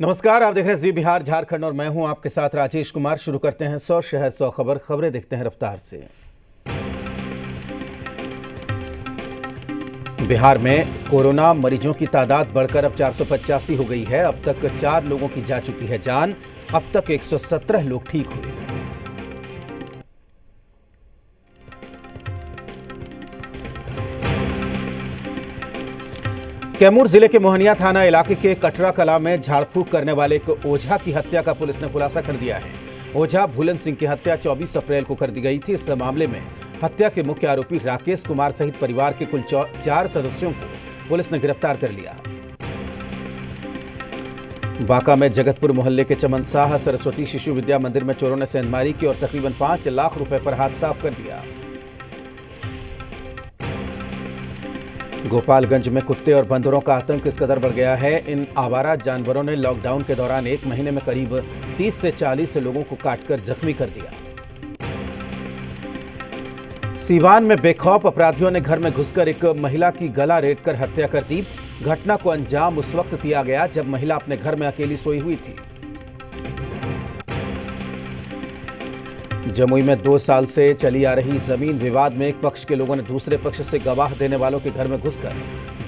नमस्कार, आप देख रहे हैं जी बिहार झारखंड और मैं हूं आपके साथ राजेश कुमार। शुरू करते हैं 100 शहर 100 खबरें देखते हैं रफ्तार से। बिहार में कोरोना मरीजों की तादाद बढ़कर अब 485 हो गई है। अब तक 4 लोगों की जा चुकी है जान। अब तक 117 लोग ठीक हुए। कैमूर जिले के मोहनिया थाना इलाके के कटरा कला में झाड़फूंक करने वाले एक ओझा की हत्या का पुलिस ने खुलासा कर दिया है। ओझा भूलन सिंह की हत्या 24 अप्रैल को कर दी गई थी। इस मामले में हत्या के मुख्य आरोपी राकेश कुमार सहित परिवार के कुल 4 सदस्यों को पुलिस ने गिरफ्तार कर लिया। बांका में जगतपुर मोहल्ले के चमन शाह सरस्वती शिशु विद्या मंदिर में चोरों ने सेंधमारी की और तकरीबन 5 लाख रुपए पर हाथ साफ कर दिया। गोपालगंज में कुत्ते और बंदरों का आतंक इस कदर बढ़ गया है। इन आवारा जानवरों ने लॉकडाउन के दौरान 1 महीने में करीब 30 से 40 लोगों को काटकर जख्मी कर दिया। सीवान में बेखौफ अपराधियों ने घर में घुसकर एक महिला की गला रेतकर हत्या कर दी। घटना को अंजाम उस वक्त दिया गया जब महिला अपने घर में अकेली सोई हुई थी। जमुई में 2 साल से चली आ रही जमीन विवाद में एक पक्ष के लोगों ने दूसरे पक्ष से गवाह देने वालों के घर में घुसकर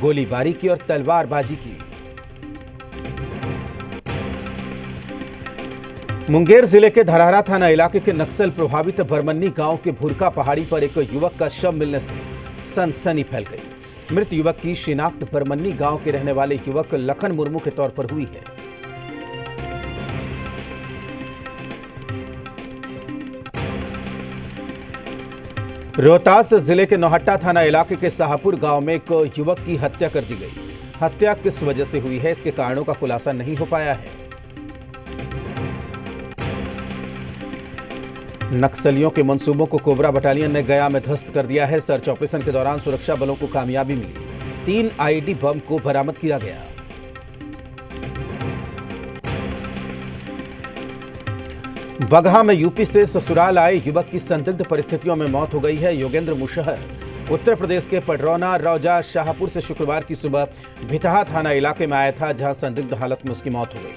गोलीबारी की और तलवारबाजी की। मुंगेर जिले के धरहरा थाना इलाके के नक्सल प्रभावित बरमन्नी गांव के भुरका पहाड़ी पर एक युवक का शव मिलने से सनसनी फैल गई। मृत युवक की शिनाख्त बरमन्नी गांव के रहने वाले युवक लखन मुर्मू के तौर पर हुई है। रोहतास जिले के नौहट्टा थाना इलाके के शाहपुर गांव में एक युवक की हत्या कर दी गई। हत्या किस वजह से हुई है, इसके कारणों का खुलासा नहीं हो पाया है। नक्सलियों के मंसूबों को कोबरा बटालियन ने गया में ध्वस्त कर दिया है। सर्च ऑपरेशन के दौरान सुरक्षा बलों को कामयाबी मिली। 3 आईईडी बम को बरामद किया गया। बगहा में यूपी से ससुराल आए युवक की संदिग्ध परिस्थितियों में मौत हो गई है। योगेंद्र मुशहर उत्तर प्रदेश के पडरौना रौजा शाहपुर से शुक्रवार की सुबह भितहा थाना इलाके में आया था, जहां संदिग्ध हालत में उसकी मौत हो गई।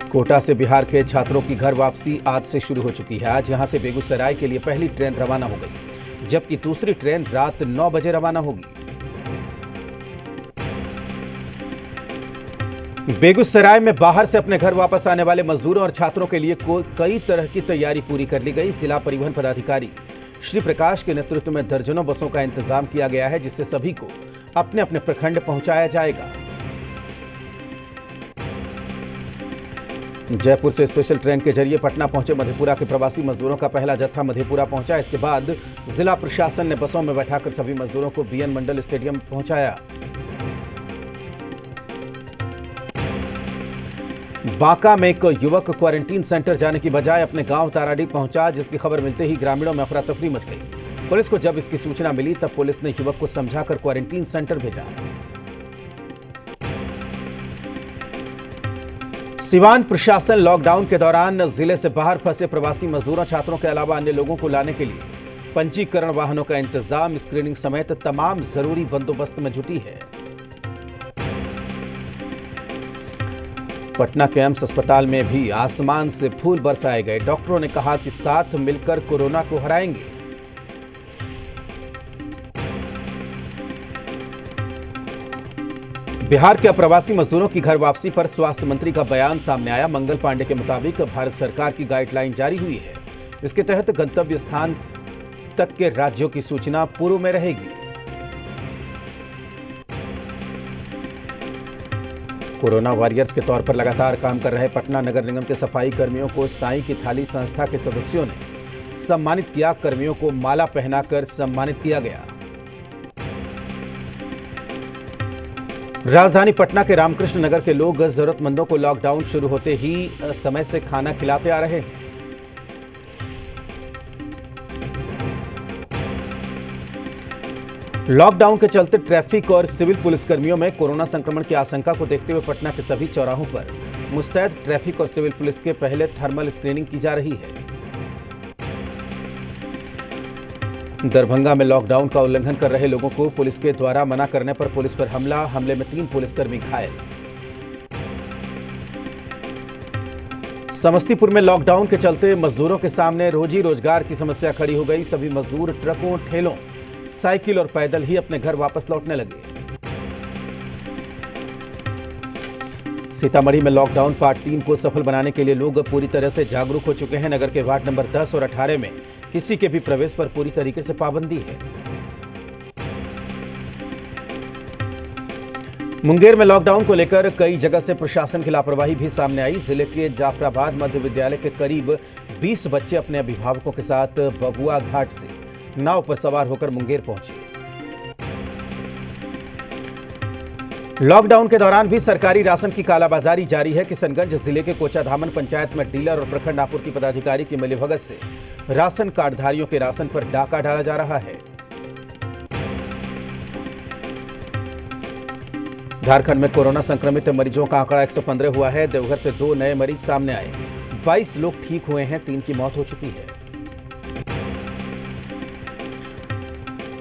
कोटा से बिहार के छात्रों की घर वापसी आज से शुरू हो चुकी है। आज यहां से बेगूसराय के लिए पहली ट्रेन रवाना हो गई, जबकि दूसरी ट्रेन रात 9 बजे रवाना होगी। बेगूसराय में बाहर से अपने घर वापस आने वाले मजदूरों और छात्रों के लिए कई तरह की तैयारी पूरी कर ली गई। जिला परिवहन पदाधिकारी श्री प्रकाश के नेतृत्व में दर्जनों बसों का इंतजाम किया गया है, जिससे सभी को अपने अपने प्रखंड पहुंचाया जाएगा। जयपुर से स्पेशल ट्रेन के जरिए पटना पहुंचे मधेपुरा के प्रवासी मजदूरों का पहला जत्था मधेपुरा पहुंचा। इसके बाद जिला प्रशासन ने बसों में बैठाकर सभी मजदूरों को बीएन मंडल स्टेडियम पहुंचाया। बांका में एक युवक क्वारंटीन सेंटर जाने की बजाय अपने गांव ताराडीह पहुंचा, जिसकी खबर मिलते ही ग्रामीणों में अफरा तफरी मच गई। पुलिस को जब इसकी सूचना मिली तब पुलिस ने युवक को समझाकर क्वारंटीन सेंटर भेजा। सिवान प्रशासन लॉकडाउन के दौरान जिले से बाहर फंसे प्रवासी मजदूरों, छात्रों के अलावा अन्य लोगों को लाने के लिए पंजीकरण वाहनों का इंतजाम, स्क्रीनिंग समेत तमाम जरूरी बंदोबस्त में जुटी है। पटना के एम्स अस्पताल में भी आसमान से फूल बरसाए गए। डॉक्टरों ने कहा कि साथ मिलकर कोरोना को हराएंगे। बिहार के अप्रवासी मजदूरों की घर वापसी पर स्वास्थ्य मंत्री का बयान सामने आया। मंगल पांडे के मुताबिक भारत सरकार की गाइडलाइन जारी हुई है। इसके तहत गंतव्य स्थान तक के राज्यों की सूचना पूर्व में रहेगी। कोरोना वॉरियर्स के तौर पर लगातार काम कर रहे पटना नगर निगम के सफाई कर्मियों को साईं की थाली संस्था के सदस्यों ने सम्मानित किया। कर्मियों को माला पहनाकर सम्मानित किया गया। राजधानी पटना के रामकृष्ण नगर के लोग जरूरतमंदों को लॉकडाउन शुरू होते ही समय से खाना खिलाते आ रहे हैं। लॉकडाउन के चलते ट्रैफिक और सिविल पुलिसकर्मियों में कोरोना संक्रमण की आशंका को देखते हुए पटना के सभी चौराहों पर मुस्तैद ट्रैफिक और सिविल पुलिस के पहले थर्मल स्क्रीनिंग की जा रही है। दरभंगा में लॉकडाउन का उल्लंघन कर रहे लोगों को पुलिस के द्वारा मना करने पर पुलिस पर हमले में 3 पुलिसकर्मी घायल। समस्तीपुर में लॉकडाउन के चलते मजदूरों के सामने रोजी रोजगार की समस्या खड़ी हो गई। सभी मजदूर ट्रकों, ठेलों, साइकिल और पैदल ही अपने घर वापस लौटने लगे। सीतामढ़ी में लॉकडाउन पार्ट 3 को सफल बनाने के लिए लोग पूरी तरह से जागरूक हो चुके हैं। नगर के वार्ड नंबर 10 और 18 में किसी के भी प्रवेश पर पूरी तरीके से पाबंदी है। मुंगेर में लॉकडाउन को लेकर कई जगह से प्रशासन की लापरवाही भी सामने आई। जिले के जाफराबाद मध्य विद्यालय के करीब 20 बच्चे अपने अभिभावकों के साथ बबुआ घाट से नाव पर सवार होकर मुंगेर पहुंचे। लॉकडाउन के दौरान भी सरकारी राशन की कालाबाजारी जारी है। किशनगंज जिले के कोचाधामन पंचायत में डीलर और प्रखंड आपूर्ति पदाधिकारी की मिलीभगत से राशन कार्डधारियों के राशन पर डाका डाला जा रहा है। झारखंड में कोरोना संक्रमित मरीजों का आंकड़ा 115 हुआ है। देवघर से 2 नए मरीज सामने आए। 22 लोग ठीक हुए हैं, 3 की मौत हो चुकी है।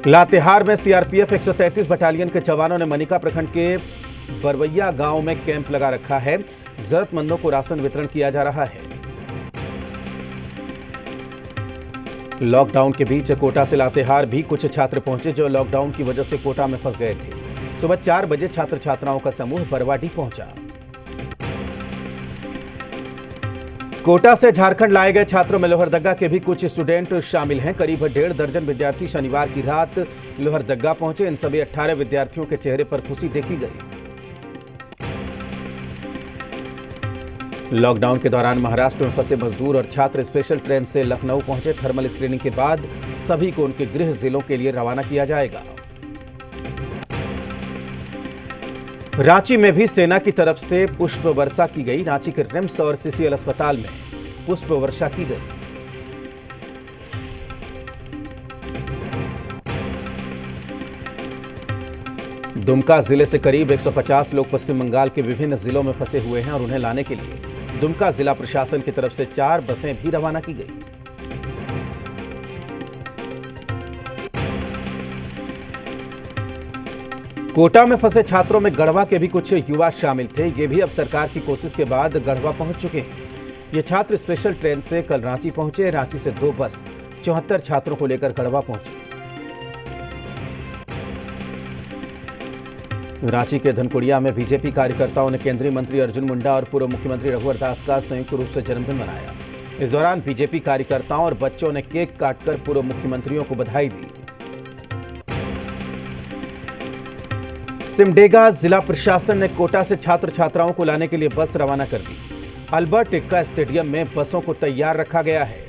लातेहार में सीआरपीएफ 133 बटालियन के जवानों ने मनिका प्रखंड के बरवैया गांव में कैंप लगा रखा है। जरूरतमंदों को राशन वितरण किया जा रहा है। लॉकडाउन के बीच कोटा से लातेहार भी कुछ छात्र पहुंचे जो लॉकडाउन की वजह से कोटा में फंस गए थे। सुबह 4 बजे छात्र छात्राओं का समूह बरवाडीह पहुंचा। कोटा से झारखंड लाए गए छात्रों में लोहरदग्गा के भी कुछ स्टूडेंट शामिल हैं। करीब 1.5 दर्जन विद्यार्थी शनिवार की रात लोहरदग्गा पहुंचे। इन सभी 18 विद्यार्थियों के चेहरे पर खुशी देखी गई। लॉकडाउन के दौरान महाराष्ट्र में फंसे मजदूर और छात्र स्पेशल ट्रेन से लखनऊ पहुंचे। थर्मल स्क्रीनिंग के बाद सभी को उनके गृह जिलों के लिए रवाना किया जाएगा। रांची में भी सेना की तरफ से पुष्प वर्षा की गई। रांची के रिम्स और सीसीएल अस्पताल में पुष्प वर्षा की गई। दुमका जिले से करीब 150 लोग पश्चिम बंगाल के विभिन्न जिलों में फंसे हुए हैं और उन्हें लाने के लिए दुमका जिला प्रशासन की तरफ से 4 बसें भी रवाना की गई। कोटा में फंसे छात्रों में गढ़वा के भी कुछ युवा शामिल थे। ये भी अब सरकार की कोशिश के बाद गढ़वा पहुंच चुके हैं। ये छात्र स्पेशल ट्रेन से कल रांची पहुंचे। रांची से 2 बस 74 छात्रों को लेकर गढ़वा पहुंची। रांची के धनकुड़िया में बीजेपी कार्यकर्ताओं ने केंद्रीय मंत्री अर्जुन मुंडा और पूर्व मुख्यमंत्री रघुवर दास का संयुक्त रूप से जन्मदिन मनाया। इस दौरान बीजेपी कार्यकर्ताओं और बच्चों ने केक काटकर पूर्व मुख्यमंत्रियों को बधाई दी। सिमडेगा जिला प्रशासन ने कोटा से छात्र छात्राओं को लाने के लिए बस रवाना कर दी। अल्बर्ट एक्का स्टेडियम में बसों को तैयार रखा गया है।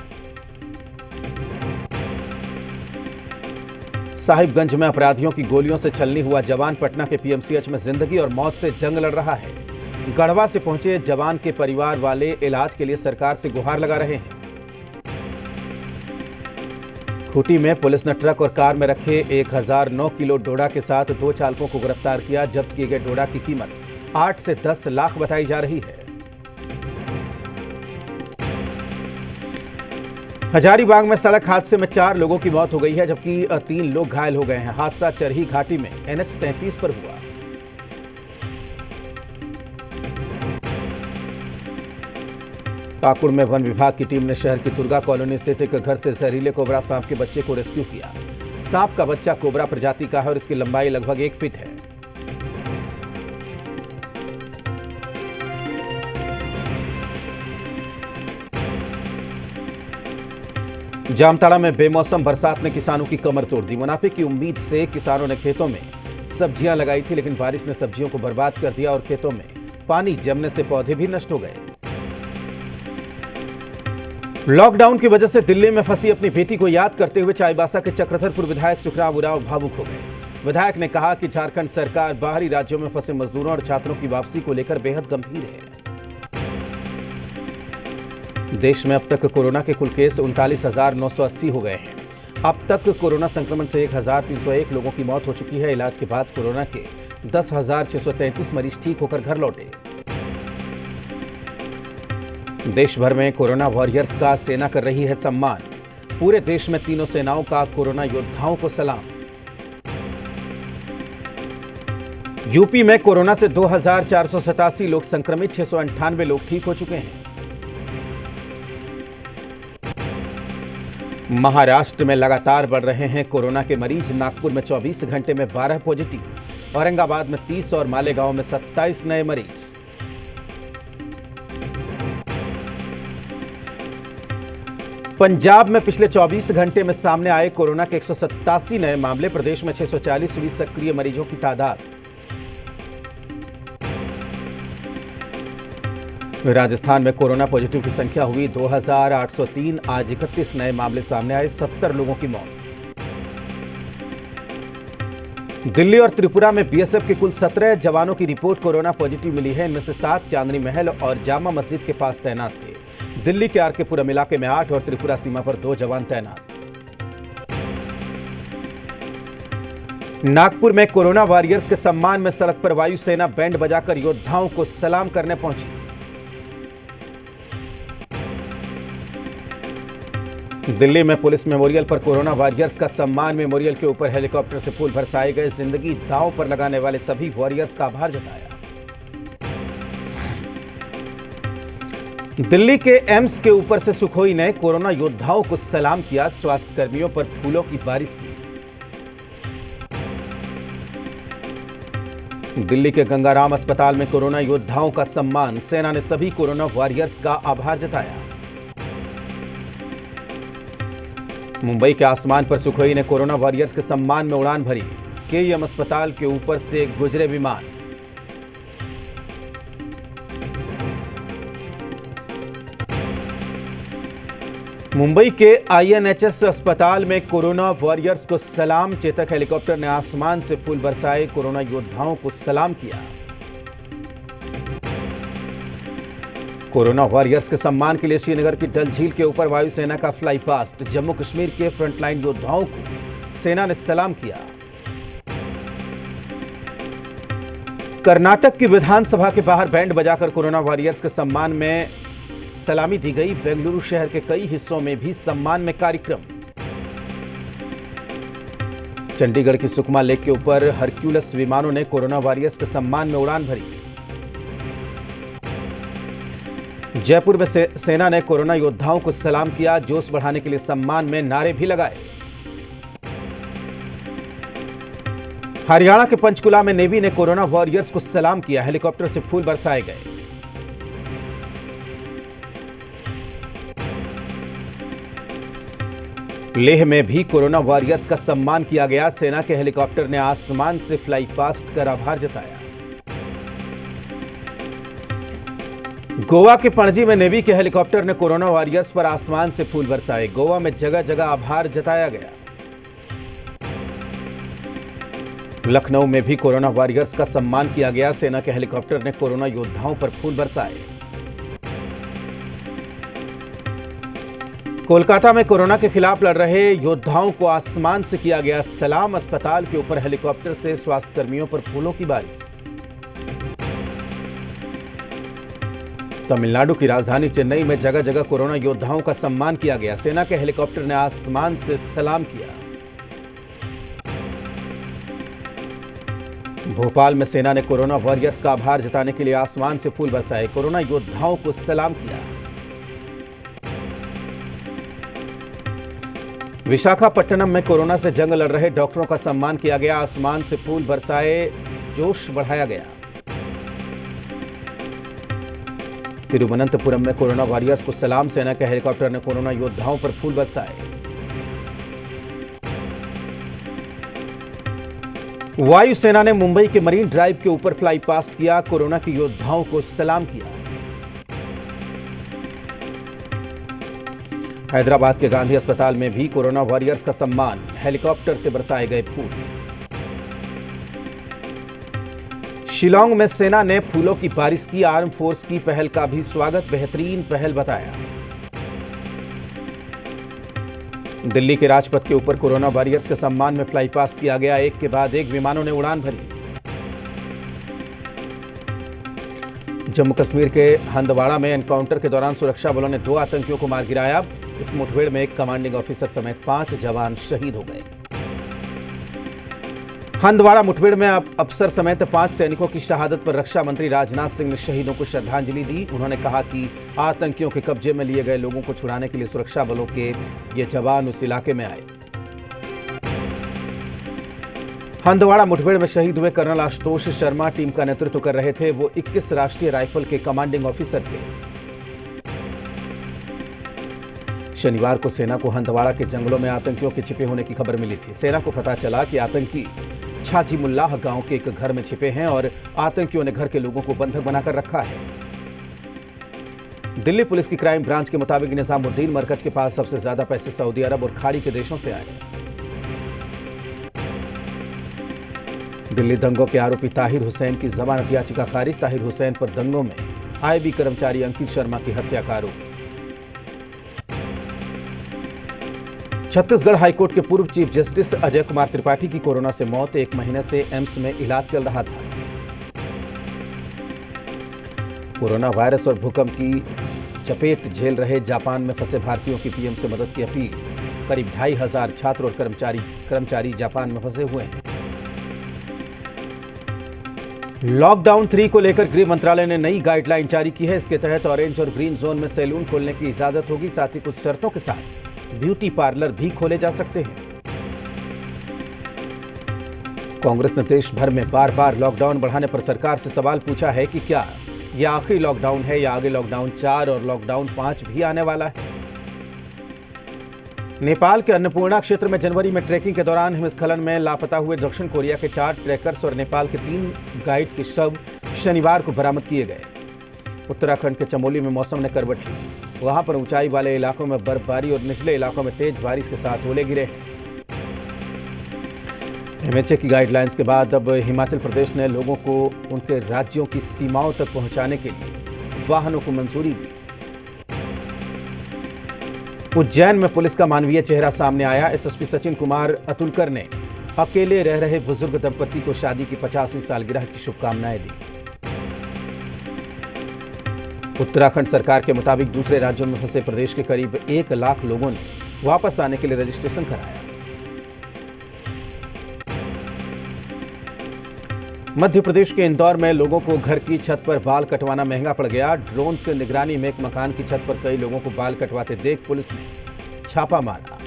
साहिबगंज में अपराधियों की गोलियों से छलनी हुआ जवान पटना के पीएमसीएच में जिंदगी और मौत से जंग लड़ रहा है। गढ़वा से पहुंचे जवान के परिवार वाले इलाज के लिए सरकार से गुहार लगा रहे हैं। खूंटी में पुलिस ने ट्रक और कार में रखे 1009 किलो डोडा के साथ 2 चालकों को गिरफ्तार किया। जब्त किए गए डोडा की कीमत 8 से 10 लाख बताई जा रही है। हजारीबाग में सड़क हादसे में 4 लोगों की मौत हो गई है जबकि 3 लोग घायल हो गए हैं। हादसा चरही घाटी में NH 33 पर हुआ। पाकुड़ में वन विभाग की टीम ने शहर की तुर्गा कॉलोनी स्थित एक घर से जहरीले कोबरा सांप के बच्चे को रेस्क्यू किया। सांप का बच्चा कोबरा प्रजाति का है और इसकी लंबाई लगभग 1 फीट है। जामताड़ा में बेमौसम बरसात ने किसानों की कमर तोड़ दी। मुनाफे की उम्मीद से किसानों ने खेतों में सब्जियां लगाई थी, लेकिन बारिश ने सब्जियों को बर्बाद कर दिया और खेतों में पानी जमने से पौधे भी नष्ट हो गए। लॉकडाउन की वजह से दिल्ली में फंसी अपनी बेटी को याद करते हुए चाईबासा के चक्रधरपुर विधायक सुखराम उरांव भावुक हो गए। विधायक ने कहा कि झारखंड सरकार बाहरी राज्यों में फंसे मजदूरों और छात्रों की वापसी को लेकर बेहद गंभीर है। देश में अब तक कोरोना के कुल केस 39,980 हो गए हैं। अब तक कोरोना संक्रमण से 1,301 लोगों की मौत हो चुकी है। इलाज के बाद कोरोना के 10,633 मरीज ठीक होकर घर लौटे। देश भर में कोरोना वॉरियर्स का सेना कर रही है सम्मान। पूरे देश में तीनों सेनाओं का कोरोना योद्धाओं को सलाम। यूपी में कोरोना से 2487 लोग संक्रमित, 698 लोग ठीक हो चुके हैं। महाराष्ट्र में लगातार बढ़ रहे हैं कोरोना के मरीज। नागपुर में 24 घंटे में 12 पॉजिटिव, औरंगाबाद में 30 और मालेगांव में 27 नए मरीज। पंजाब में पिछले 24 घंटे में सामने आए कोरोना के 187 नए मामले। प्रदेश में 640 हुई सक्रिय मरीजों की तादाद। राजस्थान में कोरोना पॉजिटिव की संख्या हुई 2803। आज 31 नए मामले सामने आए, 70 लोगों की मौत। दिल्ली और त्रिपुरा में बीएसएफ के कुल 17 जवानों की रिपोर्ट कोरोना पॉजिटिव मिली है। इनमें से 7 चांदनी महल और जामा मस्जिद के पास तैनात थे। दिल्ली के आर के पुरम इलाके में 8 और त्रिपुरा सीमा पर 2 जवान तैनात। नागपुर में कोरोना वॉरियर्स के सम्मान में सड़क पर वायुसेना बैंड बजाकर योद्धाओं को सलाम करने पहुंची। दिल्ली में पुलिस मेमोरियल पर कोरोना वॉरियर्स का सम्मान। मेमोरियल के ऊपर हेलीकॉप्टर से फूल बरसाए गए। जिंदगी दांव पर लगाने वाले सभी वॉरियर्स का आभार जताया। दिल्ली के एम्स के ऊपर से सुखोई ने कोरोना योद्धाओं को सलाम किया। स्वास्थ्य कर्मियों पर फूलों की बारिश की। दिल्ली के गंगाराम अस्पताल में कोरोना योद्धाओं का सम्मान। सेना ने सभी कोरोना वॉरियर्स का आभार जताया। मुंबई के आसमान पर सुखोई ने कोरोना वॉरियर्स के सम्मान में उड़ान भरी। केईएम अस्पताल के ऊपर से गुजरे विमान। मुंबई के आईएनएचएस अस्पताल में कोरोना वॉरियर्स को सलाम। चेतक हेलीकॉप्टर ने आसमान से फूल बरसाए, कोरोना योद्धाओं को सलाम किया। कोरोना वॉरियर्स के सम्मान के लिए श्रीनगर की डल झील के ऊपर वायुसेना का फ्लाई पास्ट। जम्मू कश्मीर के फ्रंटलाइन योद्धाओं को सेना ने सलाम किया। कर्नाटक की विधानसभा के बाहर बैंड बजाकर कोरोना वॉरियर्स के सम्मान में सलामी दी गई। बेंगलुरु शहर के कई हिस्सों में भी सम्मान में कार्यक्रम। चंडीगढ़ की सुकमा लेक के ऊपर हरक्यूलस विमानों ने कोरोना वॉरियर्स के सम्मान में उड़ान भरी। जयपुर में सेना ने कोरोना योद्धाओं को सलाम किया। जोश बढ़ाने के लिए सम्मान में नारे भी लगाए। हरियाणा के पंचकुला में नेवी ने कोरोना वॉरियर्स को सलाम किया। हेलीकॉप्टर से फूल बरसाए गए। लेह में भी कोरोना वॉरियर्स का सम्मान किया गया। सेना के हेलीकॉप्टर ने आसमान से फ्लाई पास्ट कर आभार जताया। गोवा के पणजी में नेवी के हेलीकॉप्टर ने कोरोना वॉरियर्स पर आसमान से फूल बरसाए। गोवा में जगह जगह आभार जताया गया। लखनऊ में भी कोरोना वॉरियर्स का सम्मान किया गया। सेना के हेलीकॉप्टर ने कोरोना योद्धाओं पर फूल बरसाए। कोलकाता में कोरोना के खिलाफ लड़ रहे योद्धाओं को आसमान से किया गया सलाम। अस्पताल के ऊपर हेलीकॉप्टर से स्वास्थ्य कर्मियों पर फूलों की बारिश। तमिलनाडु की राजधानी चेन्नई में जगह जगह कोरोना योद्धाओं का सम्मान किया गया। सेना के हेलीकॉप्टर ने आसमान से सलाम किया। भोपाल में सेना ने कोरोना वॉरियर्स का आभार जताने के लिए आसमान से फूल बरसाए। कोरोना योद्धाओं को सलाम किया। विशाखापट्टनम में कोरोना से जंग लड़ रहे डॉक्टरों का सम्मान किया गया। आसमान से फूल बरसाए, जोश बढ़ाया गया। तिरुवनंतपुरम में कोरोना वॉरियर्स को सलाम। सेना के हेलीकॉप्टर ने कोरोना योद्धाओं पर फूल बरसाए। वायुसेना ने मुंबई के मरीन ड्राइव के ऊपर फ्लाई पास्ट किया। कोरोना के योद्धाओं को सलाम किया। हैदराबाद के गांधी अस्पताल में भी कोरोना वॉरियर्स का सम्मान। हेलीकॉप्टर से बरसाए गए फूल। शिलांग में सेना ने फूलों की बारिश की। आर्म फोर्स की पहल का भी स्वागत, बेहतरीन पहल बताया। दिल्ली के राजपथ के ऊपर कोरोना वॉरियर्स के सम्मान में फ्लाई पास्ट किया गया। एक के बाद एक विमानों ने उड़ान भरी। जम्मू कश्मीर के हंदवाड़ा में एनकाउंटर के दौरान सुरक्षा बलों ने 2 आतंकियों को मार गिराया। इस मुठभेड़ में एक कमांडिंग ऑफिसर समेत 5 जवान शहीद हो गए। हंदवाड़ा मुठभेड़ में अफसर समेत 5 सैनिकों की शहादत पर रक्षा मंत्री राजनाथ सिंह ने शहीदों को श्रद्धांजलि दी। उन्होंने कहा कि आतंकियों के कब्जे में लिए गए लोगों को छुड़ाने के लिए सुरक्षा बलों के ये जवान उस इलाके में आए। हंदवाड़ा मुठभेड़ में शहीद हुए कर्नल आशुतोष शर्मा टीम का नेतृत्व कर रहे थे। वो 21 राष्ट्रीय राइफल के कमांडिंग ऑफिसर थे। शनिवार को सेना को हंदवाड़ा के जंगलों में आतंकियों के छिपे होने की खबर मिली थी। सेना को पता चला कि आतंकी छाजीमुल्लाह गांव के एक घर में छिपे हैं और आतंकियों ने घर के लोगों को बंधक बनाकर रखा है। दिल्ली पुलिस की क्राइम ब्रांच के मुताबिक निजामुद्दीन मरकज के पास सबसे ज्यादा पैसे सऊदी अरब और खाड़ी के देशों से आए। दिल्ली दंगों के आरोपी ताहिर हुसैन की जमानत याचिका खारिज। ताहिर हुसैन पर दंगों में आईबी कर्मचारी अंकित शर्मा की हत्या का आरोप। छत्तीसगढ़ हाईकोर्ट के पूर्व चीफ जस्टिस अजय कुमार त्रिपाठी की कोरोना से मौत। 1 महीने से एम्स में इलाज चल रहा था। कोरोना वायरस और भूकंप की चपेट झेल रहे जापान में फंसे भारतीयों की पीएम से मदद की अपील। करीब 2,500 छात्र और कर्मचारी जापान में फंसे हुए हैं। लॉकडाउन 3 को लेकर गृह मंत्रालय ने नई गाइडलाइन जारी की है। इसके तहत ऑरेंज और ग्रीन जोन में सैलून खोलने की इजाजत होगी। साथ ही कुछ शर्तों के साथ ब्यूटी पार्लर भी खोले जा सकते हैं। कांग्रेस ने देश भर में बार बार लॉकडाउन बढ़ाने पर सरकार से सवाल पूछा है कि क्या यह आखिरी लॉकडाउन है या आगे लॉकडाउन 4 और लॉकडाउन 5 भी आने वाला है। नेपाल के अन्नपूर्णा क्षेत्र में जनवरी में ट्रैकिंग के दौरान हिमस्खलन में लापता हुए दक्षिण कोरिया के 4 ट्रैकर्स और नेपाल के 3 गाइड के शव शनिवार को बरामद किए गए। उत्तराखंड के चमोली में मौसम ने करवट ली। वहां पर ऊंचाई वाले इलाकों में बर्फबारी और निचले इलाकों में तेज बारिश के साथ ओले गिरे। एमएचए की गाइडलाइंस के बाद अब हिमाचल प्रदेश ने लोगों को उनके राज्यों की सीमाओं तक पहुंचाने के लिए वाहनों को मंजूरी दी। उज्जैन में पुलिस का मानवीय चेहरा सामने आया। एसएसपी सचिन कुमार अतुलकर ने अकेले रह रहे बुजुर्ग दंपति को शादी की 50वीं सालगिरह की शुभकामनाएं दी। उत्तराखंड सरकार के मुताबिक दूसरे राज्यों में फंसे प्रदेश के करीब 1 लाख लोगों ने वापस आने के लिए रजिस्ट्रेशन कराया। मध्य प्रदेश के इंदौर में लोगों को घर की छत पर बाल कटवाना महंगा पड़ गया। ड्रोन से निगरानी में एक मकान की छत पर कई लोगों को बाल कटवाते देख पुलिस ने छापा मारा।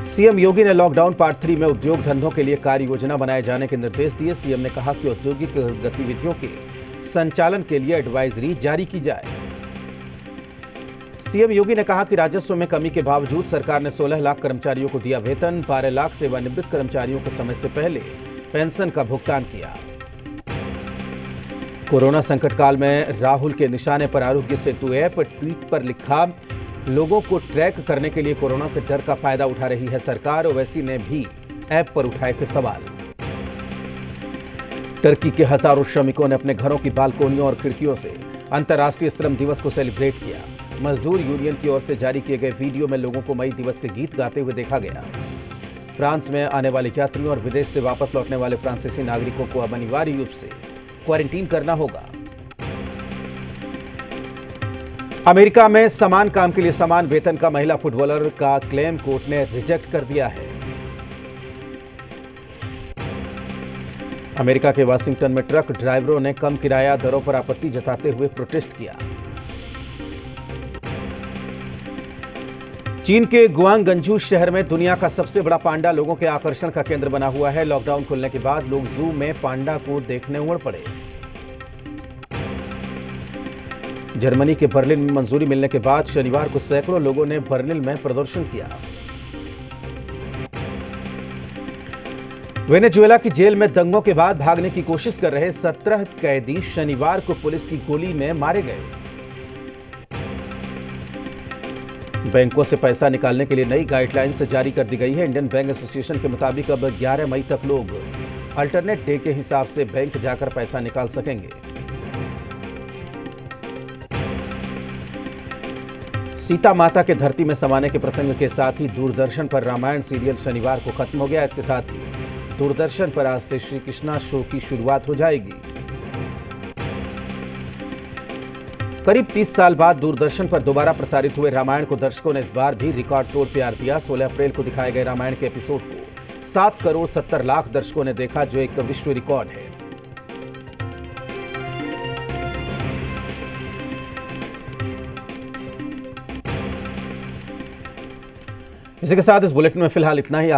सीएम योगी ने लॉकडाउन पार्ट 3 में उद्योग धंधों के लिए कार्य योजना बनाए जाने के निर्देश दिए। सीएम ने कहा कि औद्योगिक गतिविधियों के संचालन के लिए एडवाइजरी जारी की जाए। सीएम योगी ने कहा कि राजस्व में कमी के बावजूद सरकार ने 16 लाख कर्मचारियों को दिया वेतन। 12 लाख सेवानिवृत्त कर्मचारियों को समय से पहले पेंशन का भुगतान किया। कोरोना संकट काल में राहुल के निशाने पर आरोग्य सेतु ऐप। ट्वीट पर लिखा, लोगों को ट्रैक करने के लिए कोरोना से डर का फायदा उठा रही है सरकार। ओवैसी ने भी ऐप पर उठाए थे सवाल। टर्की के हजारों श्रमिकों ने अपने घरों की बालकोनियों और खिड़कियों से अंतर्राष्ट्रीय श्रम दिवस को सेलिब्रेट किया। मजदूर यूनियन की ओर से जारी किए गए वीडियो में लोगों को मई दिवस के गीत गाते हुए देखा गया। फ्रांस में आने वाले यात्रियों और विदेश से वापस लौटने वाले फ्रांसीसी नागरिकों को अब अनिवार्य रूप से क्वारंटीन करना होगा। अमेरिका में समान काम के लिए समान वेतन का महिला फुटबॉलर का क्लेम कोर्ट ने रिजेक्ट कर दिया है। अमेरिका के वाशिंगटन में ट्रक ड्राइवरों ने कम किराया दरों पर आपत्ति जताते हुए प्रोटेस्ट किया। चीन के गुआंगंजू शहर में दुनिया का सबसे बड़ा पांडा लोगों के आकर्षण का केंद्र बना हुआ है। लॉकडाउन खुलने के बाद लोग जू में पांडा को देखने उमड़ पड़े। जर्मनी के बर्लिन में मंजूरी मिलने के बाद शनिवार को सैकड़ों लोगों ने बर्लिन में प्रदर्शन किया। वेनेजुएला की जेल में दंगों के बाद भागने की कोशिश कर रहे 17 कैदी शनिवार को पुलिस की गोली में मारे गए। बैंकों से पैसा निकालने के लिए नई गाइडलाइंस जारी कर दी गई है। इंडियन बैंक एसोसिएशन के मुताबिक अब 11 मई तक लोग अल्टरनेट डे के हिसाब से बैंक जाकर पैसा निकाल सकेंगे। सीता माता के धरती में समाने के प्रसंग के साथ ही दूरदर्शन पर रामायण सीरियल शनिवार को खत्म हो गया। इसके साथ ही दूरदर्शन पर आज से श्री कृष्णा शो की शुरुआत हो जाएगी। करीब 30 साल बाद दूरदर्शन पर दोबारा प्रसारित हुए रामायण को दर्शकों ने इस बार भी रिकॉर्ड तोड़ प्यार दिया। 16 अप्रैल को दिखाए गए रामायण के एपिसोड को 7 करोड़ 70 लाख दर्शकों ने देखा, जो एक विश्व रिकॉर्ड है। इसी के साथ इस बुलेटिन में फिलहाल इतना ही।